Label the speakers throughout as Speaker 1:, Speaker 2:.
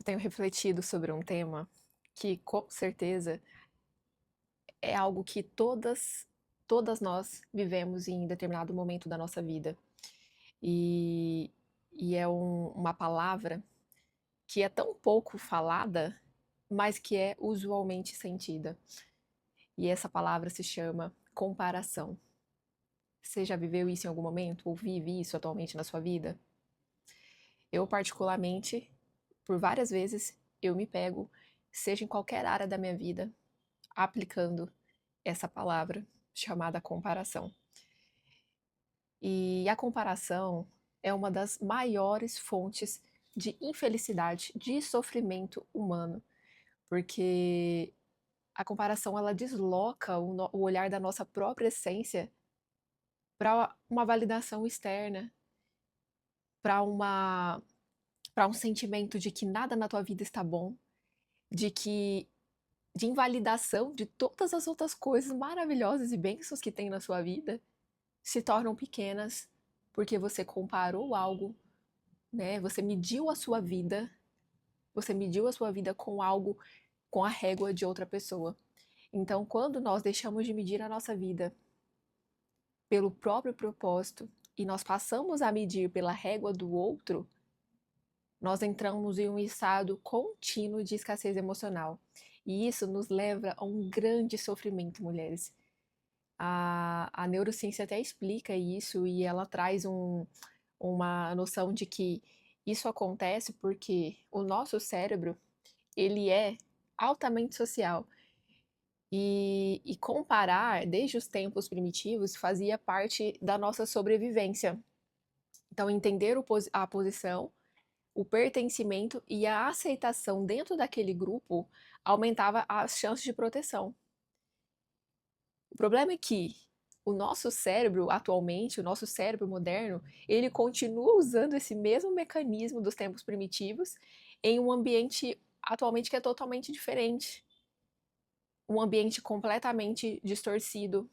Speaker 1: Eu tenho refletido sobre um tema que, com certeza, é algo que todas nós vivemos em determinado momento da nossa vida. E, e é uma palavra que é tão pouco falada, mas que é usualmente sentida. E essa palavra se chama comparação. Você já viveu isso em algum momento? Ou vive isso atualmente na sua vida? Eu, particularmente, por várias vezes, eu me pego, seja em qualquer área da minha vida, aplicando essa palavra chamada comparação. E a comparação é uma das maiores fontes de infelicidade, de sofrimento humano, porque a comparação ela desloca o olhar da nossa própria essência para uma validação externa, para uma para um sentimento de que nada na tua vida está bom, de que de invalidação de todas as outras coisas maravilhosas e bênçãos que tem na sua vida se tornam pequenas porque você comparou algo, né? Você mediu a sua vida com algo, com a régua de outra pessoa. Então, quando nós deixamos de medir a nossa vida pelo próprio propósito e nós passamos a medir pela régua do outro, nós entramos em um estado contínuo de escassez emocional. E isso nos leva a um grande sofrimento, mulheres. A neurociência até explica isso e ela traz uma noção de que isso acontece porque o nosso cérebro, ele é altamente social. E comparar, desde os tempos primitivos, fazia parte da nossa sobrevivência. Então, entender a posição, o pertencimento e a aceitação dentro daquele grupo aumentava as chances de proteção. O problema é que o nosso cérebro, atualmente, o nosso cérebro moderno, ele continua usando esse mesmo mecanismo dos tempos primitivos em um ambiente atualmente que é totalmente diferente. Um ambiente completamente distorcido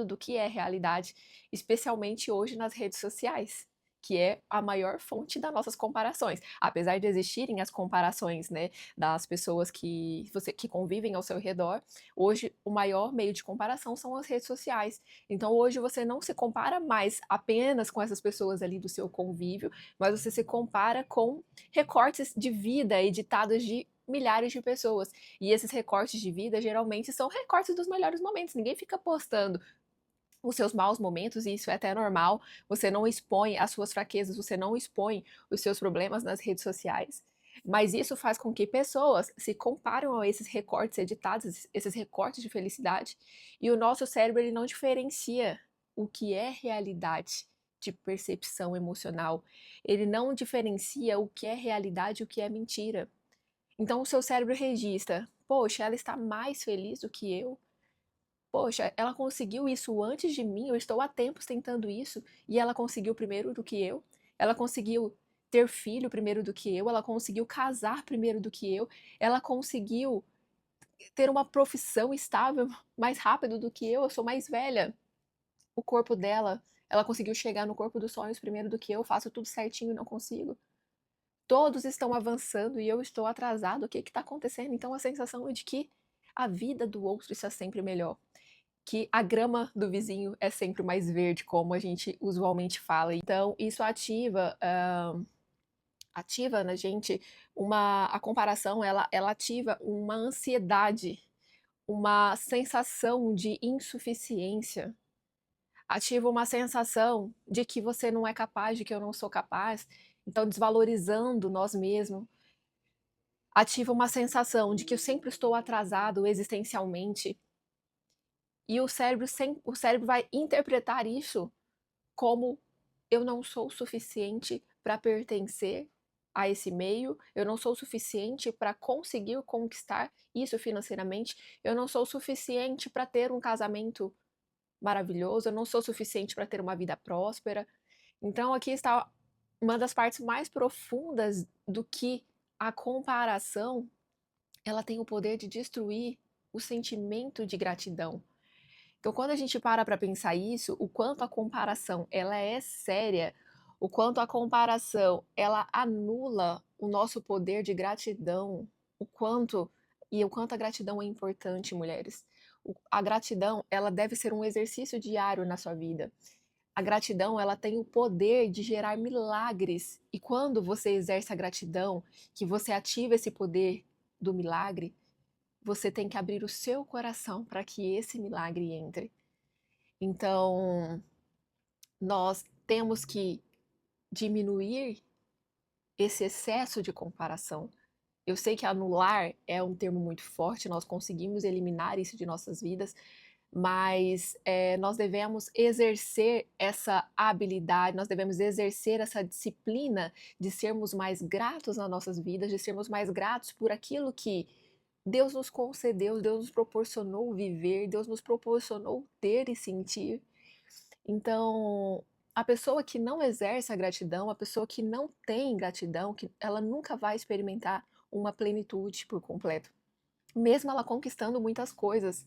Speaker 1: do que é realidade, especialmente hoje nas redes sociais, que é a maior fonte das nossas comparações. Apesar de existirem as comparações, né, das pessoas que convivem ao seu redor, hoje o maior meio de comparação são as redes sociais. Então hoje você não se compara mais apenas com essas pessoas ali do seu convívio, mas você se compara com recortes de vida editados de milhares de pessoas. E esses recortes de vida geralmente são recortes dos melhores momentos. Ninguém fica postando os seus maus momentos, e isso é até normal. Você não expõe as suas fraquezas, você não expõe os seus problemas nas redes sociais. Mas isso faz com que pessoas se comparam a esses recortes editados, esses recortes de felicidade, e o nosso cérebro ele não diferencia o que é realidade de percepção emocional. Ele não diferencia o que é realidade e o que é mentira. Então o seu cérebro registra: poxa, ela está mais feliz do que eu. Poxa, ela conseguiu isso antes de mim, eu estou há tempos tentando isso e ela conseguiu primeiro do que eu. Ela conseguiu ter filho primeiro do que eu, ela conseguiu casar primeiro do que eu, ela conseguiu ter uma profissão estável mais rápido do que eu sou mais velha. O corpo dela, ela conseguiu chegar no corpo dos sonhos primeiro do que eu, faço tudo certinho e não consigo. Todos estão avançando e eu estou atrasado, o que está acontecendo? Então a sensação é de que a vida do outro está sempre melhor, que a grama do vizinho é sempre mais verde, como a gente usualmente fala. Então isso ativa na gente a comparação, ela ativa uma ansiedade, uma sensação de insuficiência, ativa uma sensação de que você não é capaz, de que eu não sou capaz, então desvalorizando nós mesmos, ativa uma sensação de que eu sempre estou atrasado existencialmente. E o cérebro vai interpretar isso como: eu não sou o suficiente para pertencer a esse meio, eu não sou o suficiente para conseguir conquistar isso financeiramente, eu não sou o suficiente para ter um casamento maravilhoso, eu não sou o suficiente para ter uma vida próspera. Então aqui está uma das partes mais profundas do que a comparação, ela tem o poder de destruir o sentimento de gratidão. Então, quando a gente para pensar isso, o quanto a comparação ela é séria, o quanto a comparação, ela anula o nosso poder de gratidão, o quanto o quanto a gratidão é importante, mulheres. A gratidão, ela deve ser um exercício diário na sua vida. A gratidão, ela tem o poder de gerar milagres. E quando você exerce a gratidão, que você ativa esse poder do milagre, você tem que abrir o seu coração para que esse milagre entre. Então, nós temos que diminuir esse excesso de comparação. Eu sei que anular é um termo muito forte, nós conseguimos eliminar isso de nossas vidas, mas nós devemos exercer essa habilidade, nós devemos exercer essa disciplina de sermos mais gratos nas nossas vidas, de sermos mais gratos por aquilo que Deus nos concedeu, Deus nos proporcionou viver, Deus nos proporcionou ter e sentir. Então, a pessoa que não exerce a gratidão, a pessoa que não tem gratidão, que ela nunca vai experimentar uma plenitude por completo, mesmo ela conquistando muitas coisas.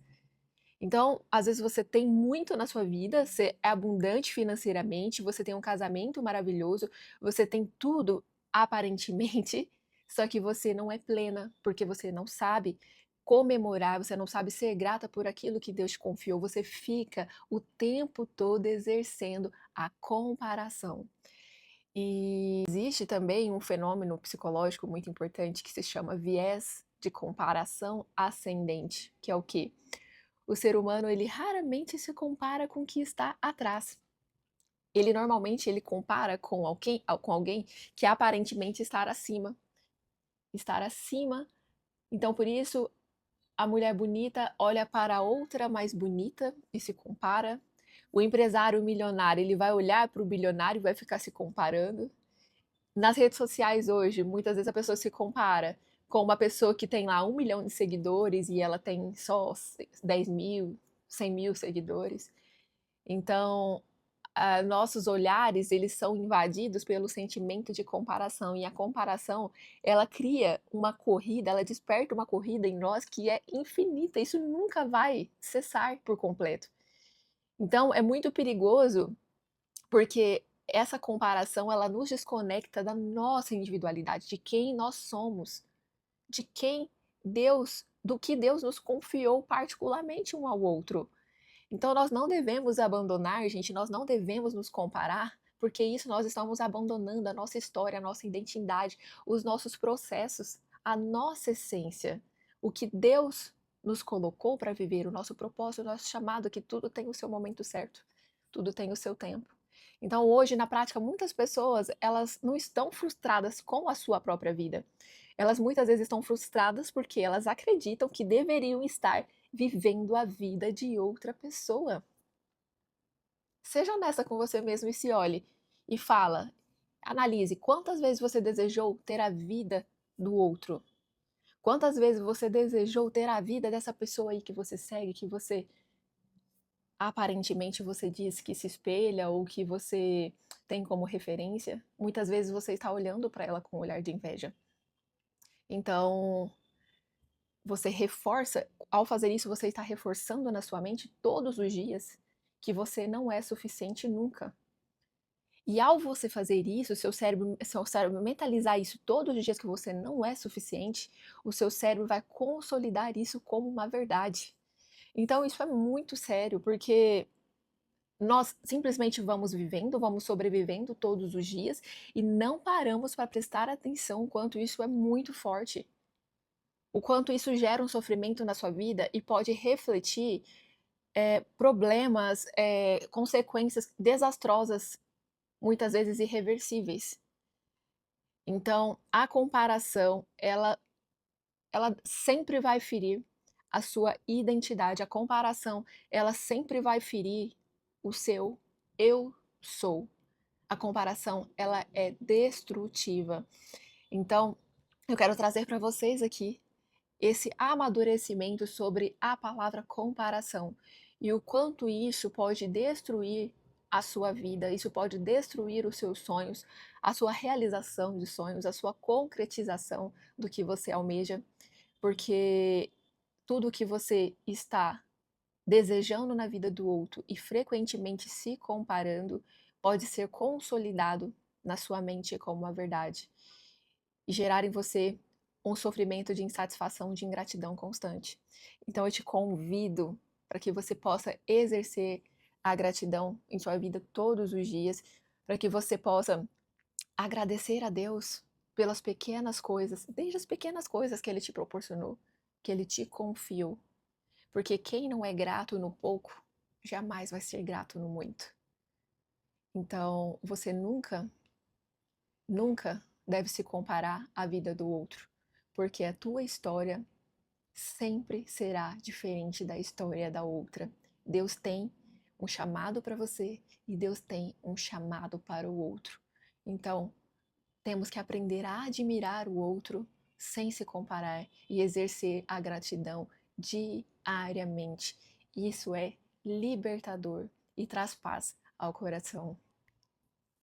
Speaker 1: Então, às vezes você tem muito na sua vida, você é abundante financeiramente, você tem um casamento maravilhoso, você tem tudo aparentemente, só que você não é plena, porque você não sabe comemorar, você não sabe ser grata por aquilo que Deus te confiou, você fica o tempo todo exercendo a comparação. E existe também um fenômeno psicológico muito importante que se chama viés de comparação ascendente, que é o quê? O ser humano, ele raramente se compara com o que está atrás. Ele normalmente ele compara com alguém que aparentemente está acima. Estar acima. Então, por isso, a mulher bonita olha para a outra mais bonita e se compara. O empresário milionário, ele vai olhar para o bilionário e vai ficar se comparando. Nas redes sociais hoje, muitas vezes a pessoa se compara com uma pessoa que tem lá 1 milhão de seguidores e ela tem só 10 mil, 100 mil seguidores. Então, nossos olhares, eles são invadidos pelo sentimento de comparação, e a comparação, ela cria uma corrida, ela desperta uma corrida em nós que é infinita, isso nunca vai cessar por completo. Então, é muito perigoso, porque essa comparação, ela nos desconecta da nossa individualidade, de quem nós somos, de quem do que Deus nos confiou particularmente um ao outro. Então nós não devemos abandonar, gente, nós não devemos nos comparar, porque isso nós estamos abandonando a nossa história, a nossa identidade, os nossos processos, a nossa essência, o que Deus nos colocou para viver, o nosso propósito, o nosso chamado, que tudo tem o seu momento certo, tudo tem o seu tempo. Então hoje, na prática, muitas pessoas, elas não estão frustradas com a sua própria vida. Elas muitas vezes estão frustradas porque elas acreditam que deveriam estar vivendo a vida de outra pessoa. Seja honesta com você mesmo e se olhe e fala, analise quantas vezes você desejou ter a vida do outro. Quantas vezes você desejou ter a vida dessa pessoa aí que você segue, que você aparentemente você diz que se espelha ou que você tem como referência? Muitas vezes você está olhando para ela com um olhar de inveja. Então, você reforça, ao fazer isso, você está reforçando na sua mente todos os dias que você não é suficiente nunca. E ao você fazer isso, seu cérebro mentalizar isso todos os dias que você não é suficiente, o seu cérebro vai consolidar isso como uma verdade. Então isso é muito sério, porque nós simplesmente vamos vivendo, vamos sobrevivendo todos os dias e não paramos para prestar atenção o quanto isso é muito forte. O quanto isso gera um sofrimento na sua vida e pode refletir problemas, consequências desastrosas, muitas vezes irreversíveis. Então, a comparação, ela sempre vai ferir a sua identidade. A comparação, ela sempre vai ferir o seu eu sou. A comparação, ela é destrutiva. Então, eu quero trazer para vocês aqui esse amadurecimento sobre a palavra comparação e o quanto isso pode destruir a sua vida, isso pode destruir os seus sonhos, a sua realização de sonhos, a sua concretização do que você almeja, porque tudo que você está desejando na vida do outro e frequentemente se comparando pode ser consolidado na sua mente como uma verdade e gerar em você um sofrimento de insatisfação, de ingratidão constante. Então eu te convido para que você possa exercer a gratidão em sua vida todos os dias, para que você possa agradecer a Deus pelas pequenas coisas, desde as pequenas coisas que Ele te proporcionou, que Ele te confiou. Porque quem não é grato no pouco, jamais vai ser grato no muito. Então, você nunca, nunca deve se comparar à vida do outro, porque a tua história sempre será diferente da história da outra. Deus tem um chamado para você e Deus tem um chamado para o outro. Então, temos que aprender a admirar o outro sem se comparar e exercer a gratidão diariamente. Isso é libertador e traz paz ao coração.